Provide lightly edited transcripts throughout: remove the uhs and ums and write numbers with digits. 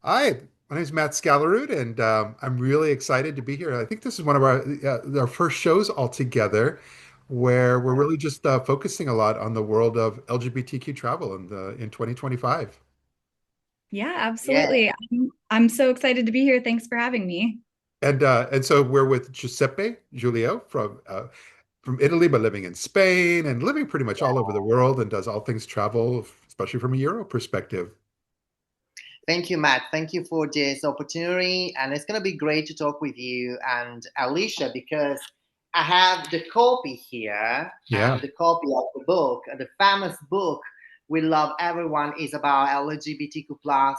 Hi, my name is Matt Skallerud, and I'm really excited to be here. I think this is one of our first shows all together, where we're really just focusing a lot on the world of LGBTQ travel in 2025. Yeah, Yeah, absolutely. I'm so excited to be here. Thanks for having me. And so we're with Giuseppe Giulio from Italy, but living in Spain and living pretty much all over the world, and does all things travel, especially from a Euro perspective. thank you, Matt. Thank you for this opportunity. And it's going to be great to talk with you and Alicia because I have the copy here Yeah, and the copy of the book, the famous book We Love Everyone is about LGBTQ plus,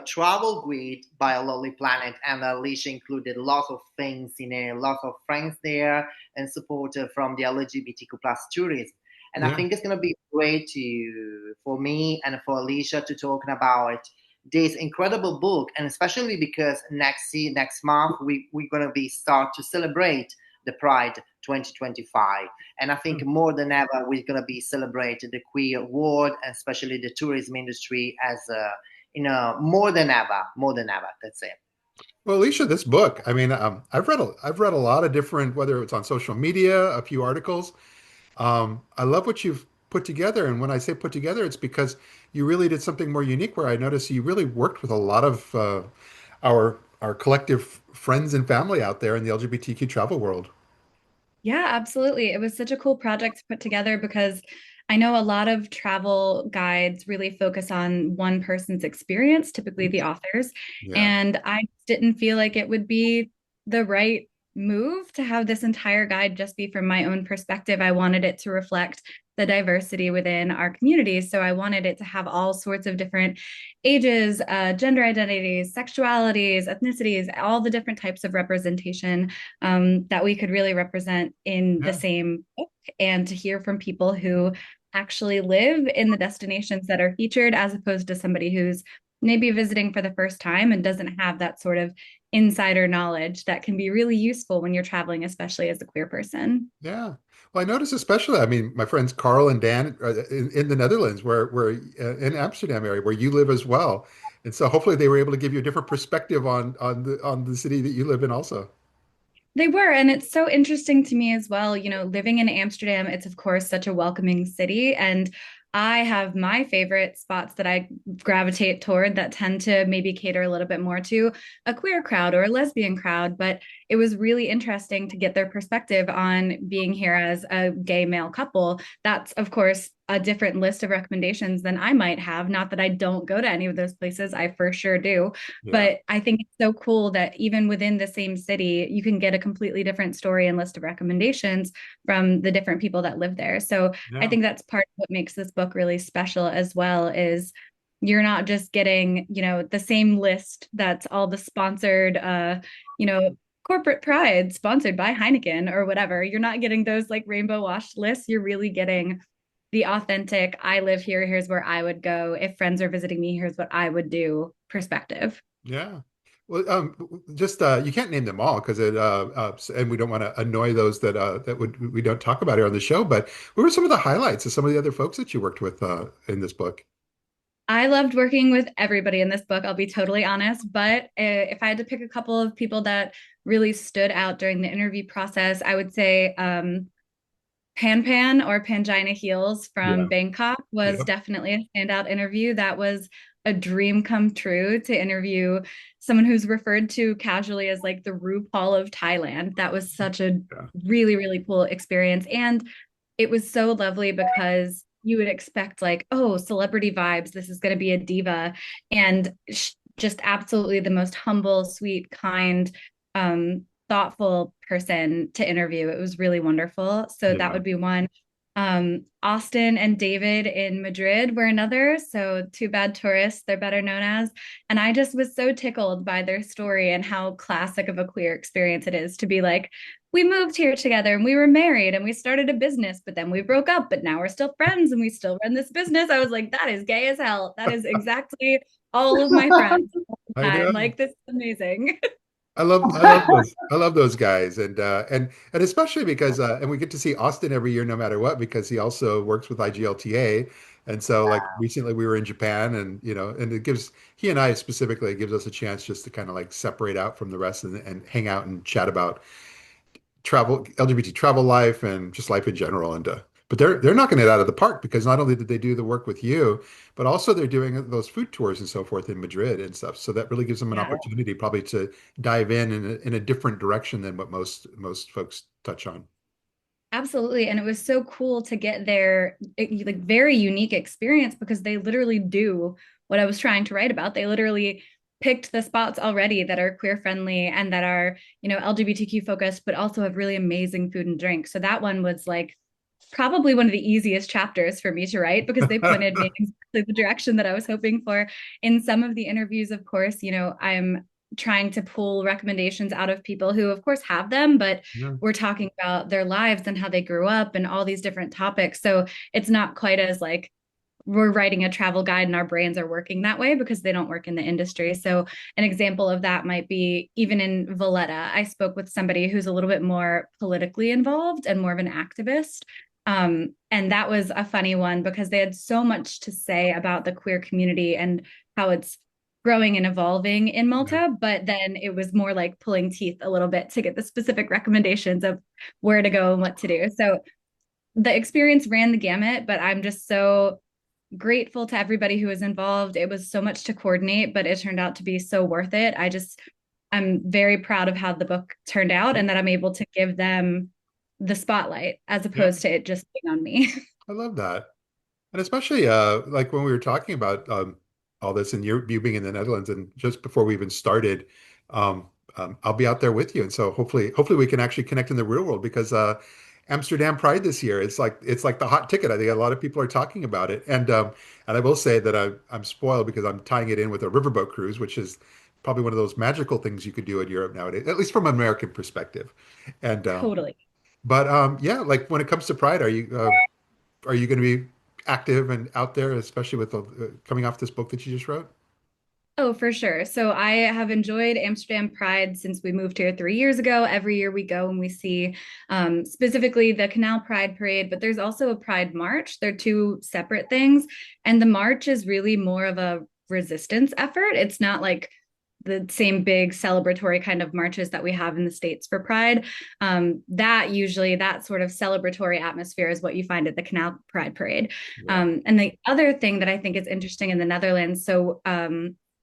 travel grid by a Lonely Planet. And Alicia included lots of things in it, lots of friends there and support from the LGBTQ plus tourism. And I yeah. think it's going to be great for me and for Alicia to talk about this incredible book, and especially because next month we're going to be start to celebrate the Pride 2025, and I think more than ever we're going to be celebrating the queer world, and especially the tourism industry as a more than ever. That's it. Well, Alicia, this book, I mean, I've read a lot of different, whether it's on social media, a few articles. I love what you've put together, and when I say put together, it's because you really did something more unique. Where I noticed you really worked with a lot of our collective friends and family out there in the LGBTQ travel world. Yeah, absolutely. It was such a cool project to put together because I know a lot of travel guides really focus on one person's experience, typically the authors. Yeah. And I didn't feel like it would be the right move to have this entire guide just be from my own perspective. I wanted it to reflect the diversity within our community. So I wanted it to have all sorts of different ages, gender identities, sexualities, ethnicities, all the different types of representation that we could really represent in the Yeah. same book, and to hear from people who actually live in the destinations that are featured, as opposed to somebody who's maybe visiting for the first time and doesn't have that sort of insider knowledge that can be really useful when you're traveling, especially as a queer person. Yeah. Well, I noticed especially, I mean, my friends Carl and Dan in the Netherlands, where in Amsterdam area, where you live as well. And so hopefully they were able to give you a different perspective on the city that you live in also. They were, and it's so interesting to me as well. Living in Amsterdam, it's of course such a welcoming city. And I have my favorite spots that I gravitate toward that tend to maybe cater a little bit more to a queer crowd or a lesbian crowd. But it was really interesting to get their perspective on being here as a gay male couple. That's, of course, a different list of recommendations than I might have. Not that I don't go to any of those places, I for sure do. Yeah. But I think it's so cool that even within the same city, you can get a completely different story and list of recommendations from the different people that live there. So I Yeah. think that's part of what makes this book really special as well, is you're not just getting, the same list that's all the sponsored you know, corporate pride sponsored by Heineken or whatever. You're not getting those like rainbow wash lists. You're really getting the authentic, I live here, here's where I would go. If friends are visiting me, here's what I would do perspective. Yeah. Well, just you can't name them all because and we don't want to annoy those that we don't talk about here on the show. But what were some of the highlights of some of the other folks that you worked with in this book? I loved working with everybody in this book, I'll be totally honest. But if I had to pick a couple of people that really stood out during the interview process, I would say Pan Pan or Pangina Heels from Yeah. Bangkok was Yep. definitely a standout interview. That was a dream come true to interview someone who's referred to casually as like the RuPaul of Thailand. That was such a Yeah. really, really cool experience. And it was so lovely because you would expect like, oh, celebrity vibes, this is going to be a diva, and just absolutely the most humble, sweet, kind, thoughtful person to interview. It was really wonderful. So that Yeah. would be one. Austin and David in Madrid were another. So Two Bad Tourists, they're better known as. And I just was so tickled by their story and how classic of a queer experience it is to be like, we moved here together and we were married and we started a business, but then we broke up, but now we're still friends and we still run this business. I was like, that is gay as hell. That is exactly all of my friends all the I time. know. Like, this is amazing. I love those guys, and especially because and we get to see Austin every year no matter what, because he also works with IGLTA, And so like recently we were in Japan and and it gives he and I specifically it gives us a chance just to kind of like separate out from the rest and hang out and chat about travel, LGBT travel life and just life in general. And but they're knocking it out of the park because not only did they do the work with you, but also they're doing those food tours and so forth in Madrid and stuff. So that really gives them an Yeah. opportunity probably to dive in a different direction than what most folks touch on. Absolutely. And it was so cool to get their like very unique experience because they literally do what I was trying to write about. They literally picked the spots already that are queer friendly and that are, LGBTQ focused, but also have really amazing food and drink. So that one was like probably one of the easiest chapters for me to write because they pointed me in exactly the direction that I was hoping for. In some of the interviews, of course, I'm trying to pull recommendations out of people who, of course, have them, but Yeah. we're talking about their lives and how they grew up and all these different topics. So it's not quite as like we're writing a travel guide and our brains are working that way because they don't work in the industry. So an example of that might be even in Valletta, I spoke with somebody who's a little bit more politically involved and more of an activist. And that was a funny one because they had so much to say about the queer community and how it's growing and evolving in Yeah. Malta, but then it was more like pulling teeth a little bit to get the specific recommendations of where to go and what to do. So the experience ran the gamut, but I'm just so grateful to everybody who was involved. It was so much to coordinate, but it turned out to be so worth it. I'm very proud of how the book turned out and that I'm able to give them the spotlight as Yeah. opposed to it just being on me. I love that. And especially like when we were talking about all this and you being in the Netherlands and just before we even started, I'll be out there with you. And so hopefully we can actually connect in the real world because Amsterdam Pride this year, it's like the hot ticket. I think a lot of people are talking about it. And I will say that I'm spoiled because I'm tying it in with a riverboat cruise, which is probably one of those magical things you could do in Europe nowadays, at least from an American perspective. And Totally. but yeah, like when it comes to Pride, are you going to be active and out there, especially with coming off this book that you just wrote? Oh, for sure. So I have enjoyed Amsterdam Pride since we moved here 3 years ago. Every year we go and we see specifically the Canal Pride Parade, but there's also a Pride March. They're two separate things. And the march is really more of a resistance effort. It's not like the same big celebratory kind of marches that we have in the States for Pride. That sort of celebratory atmosphere is what you find at the Canal Pride Parade. Yeah. And the other thing that I think is interesting in the Netherlands,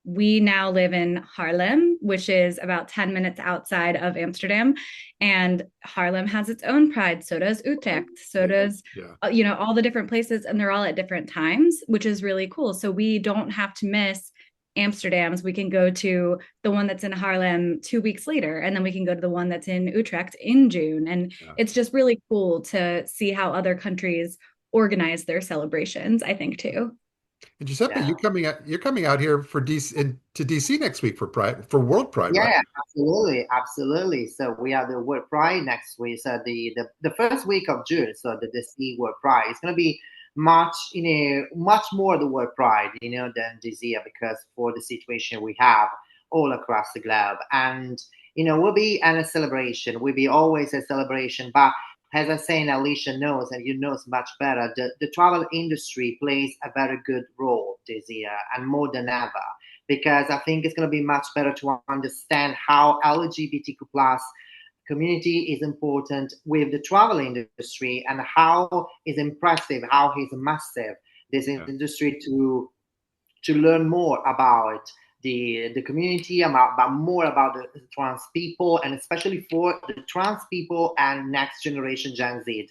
we now live in Haarlem, which is about 10 minutes outside of Amsterdam. And Haarlem has its own pride. So does Utrecht. So Yeah. does, Yeah. all the different places. And they're all at different times, which is really cool. So we don't have to miss Amsterdam's. We can go to the one that's in Haarlem 2 weeks later. And then we can go to the one that's in Utrecht in June. And Yeah. it's just really cool to see how other countries organize their celebrations, I think, too. And Giuseppe, Yeah. you're coming out here for to DC next week for Pride, for World Pride, right? Yeah, absolutely, absolutely. So we have the World Pride next week. So the first week of June, so the DC World Pride. It's gonna be much, much more the World Pride, than this year because for the situation we have all across the globe. And will be a celebration, will be always a celebration. But as I say, and Alicia knows, and you knows much better, the travel industry plays a very good role this year and more than ever because I think it's going to be much better to understand how LGBTQ plus community is important with the travel industry and how is impressive, how is massive this Yeah. industry to learn more about the community, about more about the trans people, and especially for the trans people and next generation Gen Z.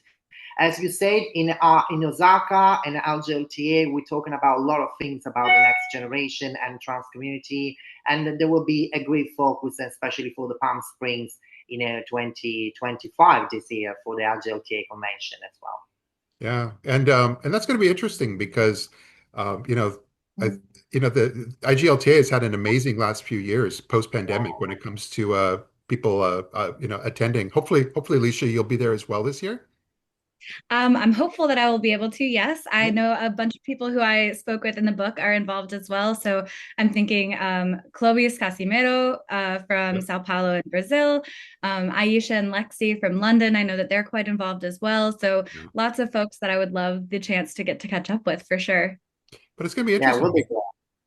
As you said, in Osaka and LGLTA, we're talking about a lot of things about the next generation and trans community, and there will be a great focus, especially for the Palm Springs, 2025 this year for the LGLTA convention as well. Yeah. And that's going to be interesting because I the IGLTA has had an amazing last few years post-pandemic when it comes to people attending. Hopefully Alicia, you'll be there as well this year. I'm hopeful that I will be able to. Yes, I know a bunch of people who I spoke with in the book are involved as well. So I'm thinking Chloe Casimiro from Yep. Sao Paulo in Brazil, Aisha and Lexi from London. I know that they're quite involved as well. So Yeah. lots of folks that I would love the chance to get to catch up with for sure. But it's going to be Yeah, interesting. we'll be there.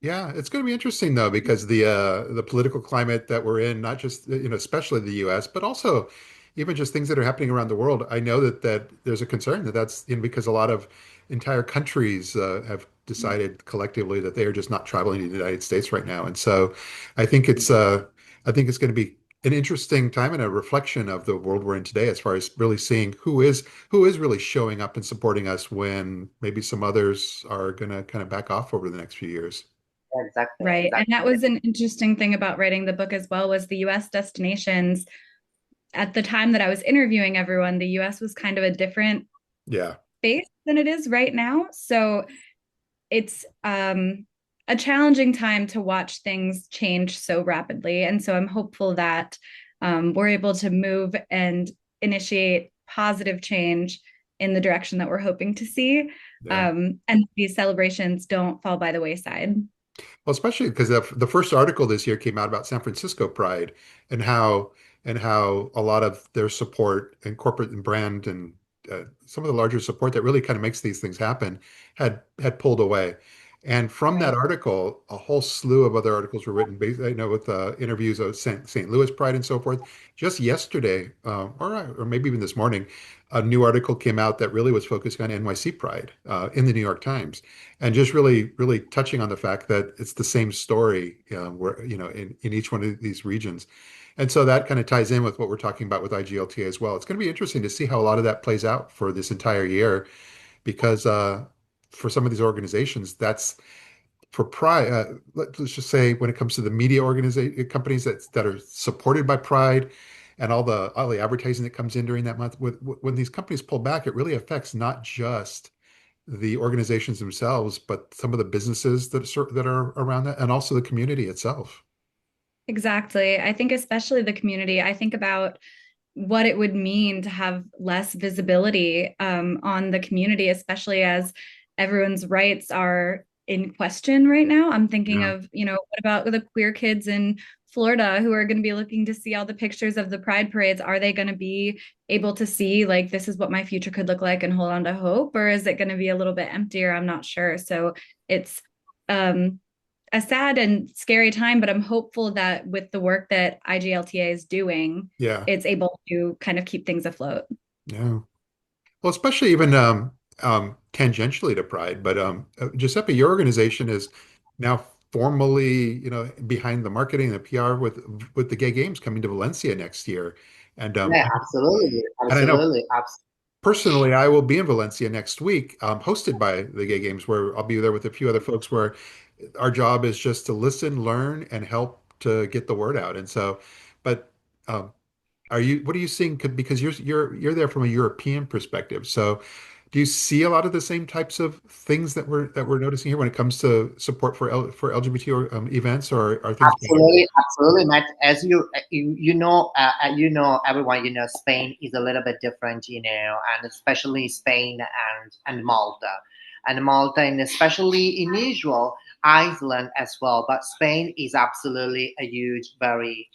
Yeah, it's going to be interesting though because the political climate that we're in, not just especially the U.S., but also even just things that are happening around the world. I know that there's a concern that that's because a lot of entire countries have decided collectively that they are just not traveling to the United States right now, and so I think it's going to be an interesting time and a reflection of the world we're in today, as far as really seeing who is really showing up and supporting us when maybe some others are going to kind of back off over the next few years. Exactly, Right. And that exactly. was an interesting thing about writing the book as well was the US destinations. At the time that I was interviewing everyone, the US was kind of a different Yeah. space than it is right now. So it's a challenging time to watch things change so rapidly. And so I'm hopeful that we're able to move and initiate positive change in the direction that we're hoping to see. Yeah. And these celebrations don't fall by the wayside. Well, especially because the first article this year came out about San Francisco Pride and how a lot of their support and corporate and brand and some of the larger support that really kind of makes these things happen had pulled away. And from that Right. article, a whole slew of other articles were written, with interviews of St. Louis Pride and so forth. Just yesterday, or maybe even this morning, a new article came out that really was focused on NYC Pride in the New York Times and just really touching on the fact that it's the same story where in each one of these regions. And so that kind of ties in with what we're talking about with IGLTA as well. It's going to be interesting to see how a lot of that plays out for this entire year because for some of these organizations, that's for Pride. Let's just say when it comes to the media organization companies that are supported by Pride and all the advertising that comes in during that month, when these companies pull back, it really affects not just the organizations themselves, but some of the businesses that are around that, and also the community itself. Exactly. I think especially the community, I think about what it would mean to have less visibility on the community, especially as everyone's rights are in question right now. I'm thinking Yeah, of, what about the queer kids in Florida who are going to be looking to see all the pictures of the pride parades? Are they going to be able to see, like, this is what my future could look like and hold on to hope? Or is it going to be a little bit emptier? I'm not sure. So it's, um, a sad and scary time, but I'm hopeful that with the work that IGLTA is doing, yeah, it's able to kind of keep things afloat. yeah. Well, especially even tangentially to Pride, but Giuseppe, your organization is now formally, behind the marketing and the PR with the Gay Games coming to Valencia next year, and Yeah, absolutely, I know absolutely, absolutely. personally, I will be in Valencia next week, hosted by the Gay Games, where I'll be there with a few other folks. Where our job is just to listen, learn, and help to get the word out. And so, but um, what are you seeing? Because you're there from a European perspective. So, do you see a lot of the same types of things that we're noticing here when it comes to support for LGBT events, or are things better? Absolutely, absolutely, Matt. As you know, everyone, Spain is a little bit different, and especially Spain and Malta, and especially in usual Iceland as well. But Spain is absolutely a huge, very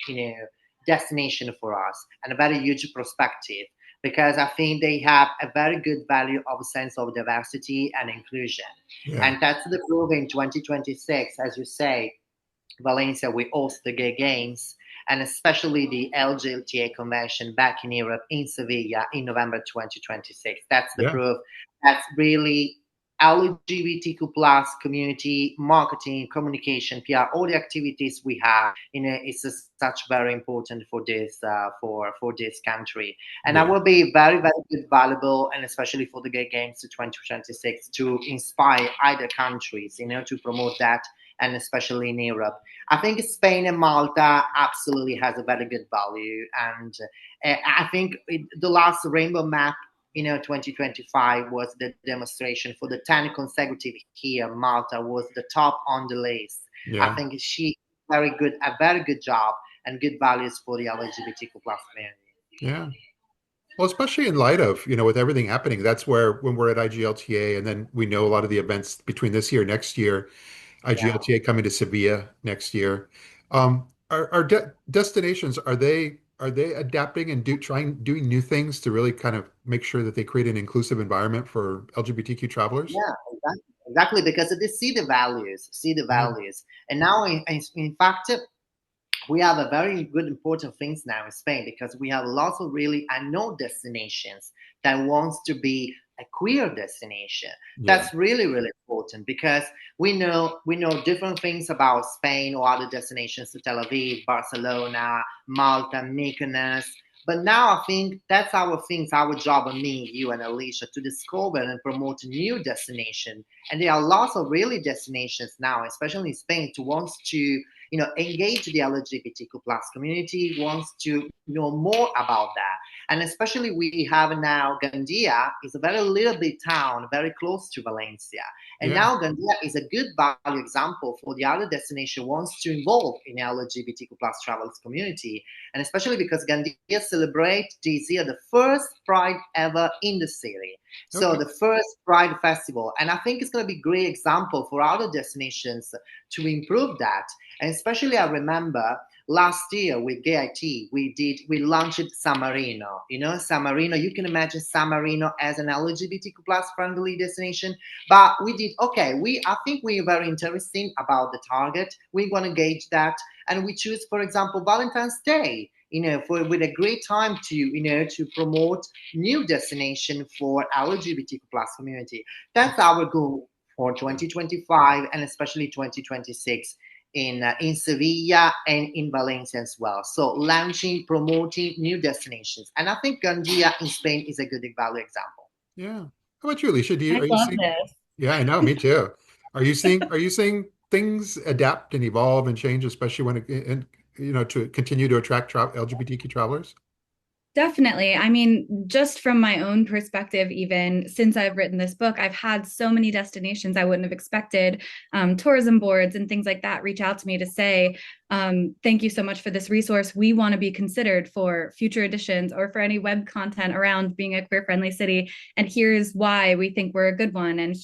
destination for us and a very huge perspective because I think they have a very good value of sense of diversity and inclusion, Yeah, and that's the proof in 2026, as you say. Valencia, we host the Gay Games and especially the LGLTA convention back in Europe in Sevilla in November 2026. That's the yeah, proof. That's really LGBTQ plus community marketing, communication, PR, all the activities we have. It's just such very important for this for this country, and that yeah, will be very very good, valuable, and especially for the Gay Games to 2026 to inspire other countries, to promote that, and especially in Europe. I think Spain and Malta absolutely has a very good value, and I think the last Rainbow Map, 2025 was the demonstration for the 10 consecutive year. Malta was the top on the list. I yeah. think she a very good job and good values for the LGBTQ plus community. Yeah. Well, especially in light of, with everything happening, that's where when we're at IGLTA and then we know a lot of the events between this year, next year, Yeah. IGLTA coming to Sevilla next year. Are destinations, are they adapting and doing new things to really kind of make sure that they create an inclusive environment for LGBTQ travelers? Yeah, exactly, because they see the Yeah. values. And now, in fact, we have a very good important things now in Spain because we have lots of really unknown destinations that wants to be a queer destination. Yeah. That's really really important because we know different things about Spain or other destinations, to Tel Aviv, Barcelona, Malta, Mykonos. But now I think that's our things, our job, and me, you, and Alicia, to discover and promote new destination. And there are lots of really destinations now, especially in Spain, to wants to engage the LGBTQ plus community, wants to know more about that. And especially we have now Gandia is a very little bit town, very close to Valencia. And Yeah. now Gandia is a good value example for the other destination wants to involve in LGBTQ plus travels community. And especially because Gandia celebrate this year the first Pride ever in the city. So Okay. the first Pride festival. And I think it's going to be a great example for other destinations to improve that. And especially, I remember last year with GIT, we launched San Marino. San Marino. You can imagine San Marino as an LGBTQ plus friendly destination. But we did okay. I think we're very interesting about the target. We want to gauge that, and we choose, for example, Valentine's Day. With a great time to promote new destination for LGBTQ plus community. That's our goal for Yeah. 2025 and especially 2026 in Sevilla and in Valencia as well. So launching, promoting new destinations, and I think Gandia in Spain is a good value example. Yeah. How about you, Alicia? I Are you love seeing? this. Yeah, I know, me too. Are you seeing things adapt and evolve and change, especially when to continue to attract LGBTQ travelers? Definitely. I mean, just from my own perspective, even since I've written this book, I've had so many destinations I wouldn't have expected. Tourism boards and things like that reach out to me to say, thank you so much for this resource. We want to be considered for future editions or for any web content around being a queer friendly city. And here's why we think we're a good one. And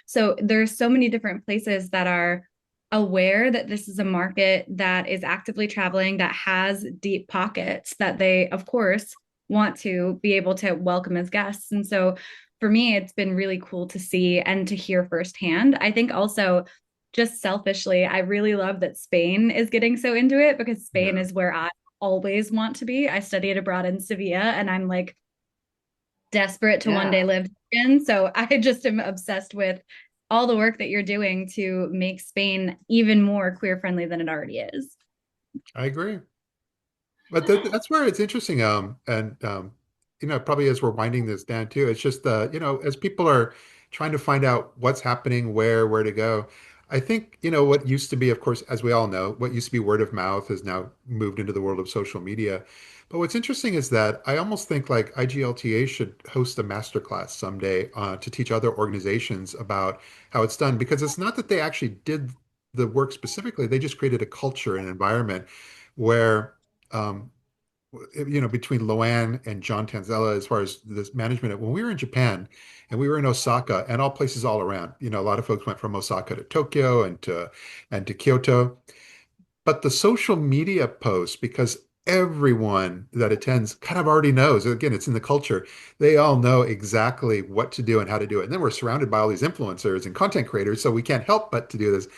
so there's so many different places that are aware that this is a market that is actively traveling, that has deep pockets, that they, of course, want to be able to welcome as guests. And so for me, it's been really cool to see and to hear firsthand. I think also, just selfishly, I really love that Spain is getting so into it because Spain Yeah, is where I always want to be. I studied abroad in Sevilla and I'm like desperate to one Yeah. day live in. So I just am obsessed with all the work that you're doing to make Spain even more queer friendly than it already is. I agree. But that's where it's interesting. And probably as we're winding this down too, it's just as people are trying to find out what's happening, where to go. I think, what used to be, of course, as we all know, what used to be word of mouth has now moved into the world of social media. But what's interesting is that I almost think like IGLTA should host a masterclass someday to teach other organizations about how it's done, because it's not that they actually did the work specifically, they just created a culture and environment where um, between Loanne and John Tanzella, as far as this management. When we were in Japan and we were in Osaka and all places all around, a lot of folks went from Osaka to Tokyo and to Kyoto. But the social media posts, because everyone that attends kind of already knows, again, it's in the culture. They all know exactly what to do and how to do it. And then we're surrounded by all these influencers and content creators, so we can't help but to do this.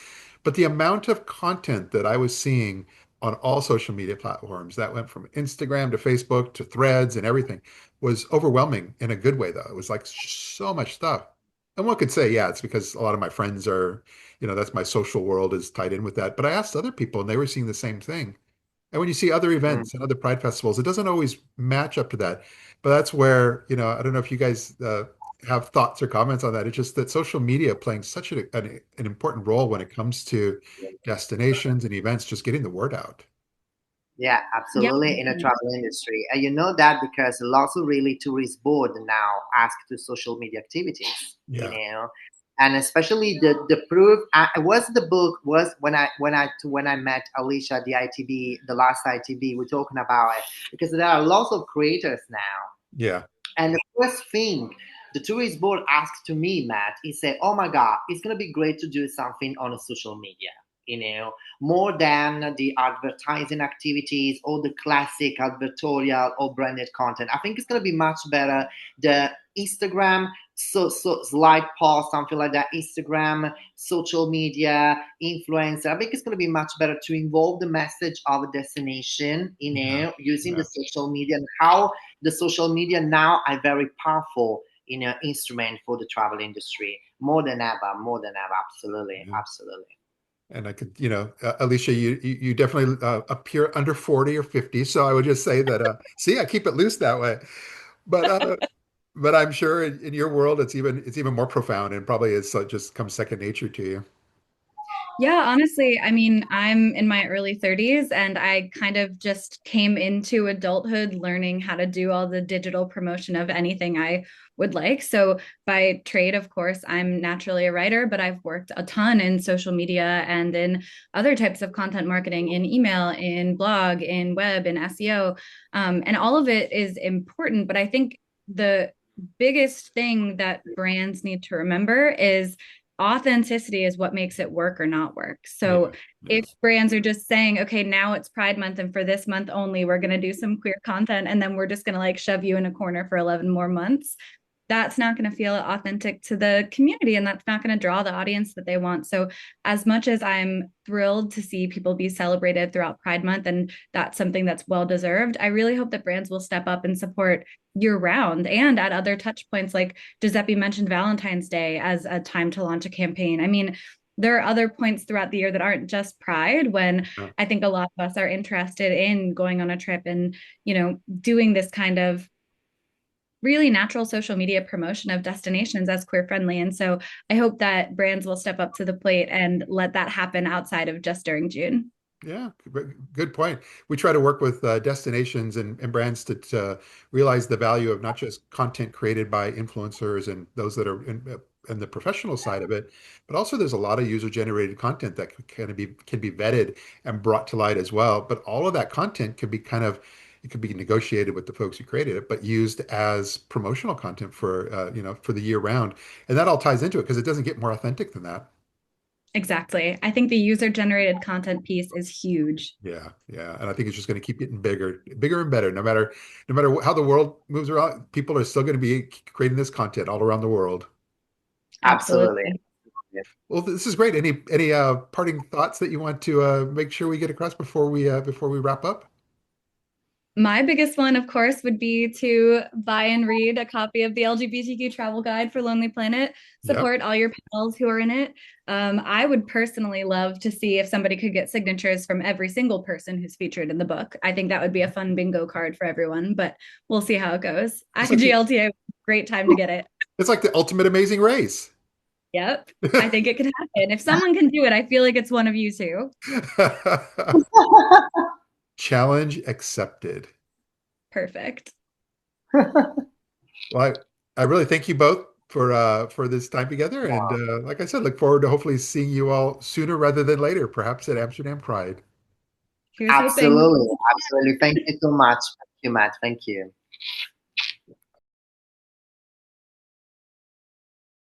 But the amount of content that I was seeing on all social media platforms that went from Instagram to Facebook to Threads and everything was overwhelming in a good way, though. It was like so much stuff. And one could say, yeah, it's because a lot of my friends are, that's my social world is tied in with that. But I asked other people and they were seeing the same thing. And when you see other Mm. events and other Pride festivals, it doesn't always match up to that. But that's where, I don't know if you guys have thoughts or comments on that. It's just that social media playing such an important role when it comes to destinations and events, just getting the word out. Yeah, Yeah. absolutely, in a travel industry. And you know that because lots of really tourist board now ask to social media activities, Yeah. and especially the proof was the book was when I met Alicia at the ITB, the last ITB, we're talking about it because there are lots of creators now Yeah. And the first thing the tourist board asked to me, Matt, he said, "Oh my God, it's gonna be great to do something on a social media. More than the advertising activities or the classic advertorial or branded content. I think it's gonna be much better the Instagram, so slide post, something like that. Instagram, social media, influencer. I think it's going to be much better to involve the message of a destination, Yeah. using the Yeah. social media and how the social media now are very powerful, instrument for the travel industry more than ever. Absolutely, Yeah. absolutely. And I could, Alicia, you definitely appear under 40 or 50. So I would just say that, see, I keep it loose that way. But but I'm sure in your world it's even more profound and probably it's just comes second nature to you. Yeah, honestly, I mean, I'm in my early 30s and I kind of just came into adulthood learning how to do all the digital promotion of anything I would like. So, by trade, of course, I'm naturally a writer, but I've worked a ton in social media and in other types of content marketing, in email, in blog, in web, in SEO. And all of it is important. But I think the biggest thing that brands need to remember is authenticity is what makes it work or not work. So Yeah. Yeah. if brands are just saying, okay, now it's Pride Month, and for this month only, we're going to do some queer content, and then we're just going to like shove you in a corner for 11 more months, that's not going to feel authentic to the community, and that's not going to draw the audience that they want. So as much as I'm thrilled to see people be celebrated throughout Pride Month, and that's something that's well deserved, I really hope that brands will step up and support year round and at other touch points. Like Giuseppe mentioned Valentine's Day as a time to launch a campaign. I mean, there are other points throughout the year that aren't just Pride, when Yeah. I think a lot of us are interested in going on a trip and, doing this kind of really natural social media promotion of destinations as queer friendly. And so I hope that brands will step up to the plate and let that happen outside of just during June. Yeah, good point. We try to work with destinations and brands to realize the value of not just content created by influencers and those that are in the professional side of it, but also there's a lot of user-generated content that can be vetted and brought to light as well. But all of that content could be it could be negotiated with the folks who created it, but used as promotional content for the year round, and that all ties into it because it doesn't get more authentic than that. Exactly. I think the user generated content piece is huge. Yeah, yeah, and I think it's just going to keep getting bigger, bigger and better. No matter how the world moves around, people are still going to be creating this content all around the world. Absolutely. Absolutely. Well, this is great. Any parting thoughts that you want to make sure we get across before we wrap up? My biggest one, of course, would be to buy and read a copy of the LGBTQ Travel Guide for Lonely Planet. Yep. Support all your pals who are in it. I would personally love to see if somebody could get signatures from every single person who's featured in the book. I think that would be a fun bingo card for everyone, but we'll see how it goes. It's like the IGLTA, great time to get it. it's like the ultimate amazing race. Yep. I think it could happen. If someone can do it, I feel like it's one of you two. Challenge accepted. Perfect. Well, I really thank you both for this time together, and like I said, look forward to hopefully seeing you all sooner rather than later, perhaps at Amsterdam Pride. Here's hoping. Absolutely, absolutely. Thank you so much. Thank you, Matt. Thank you.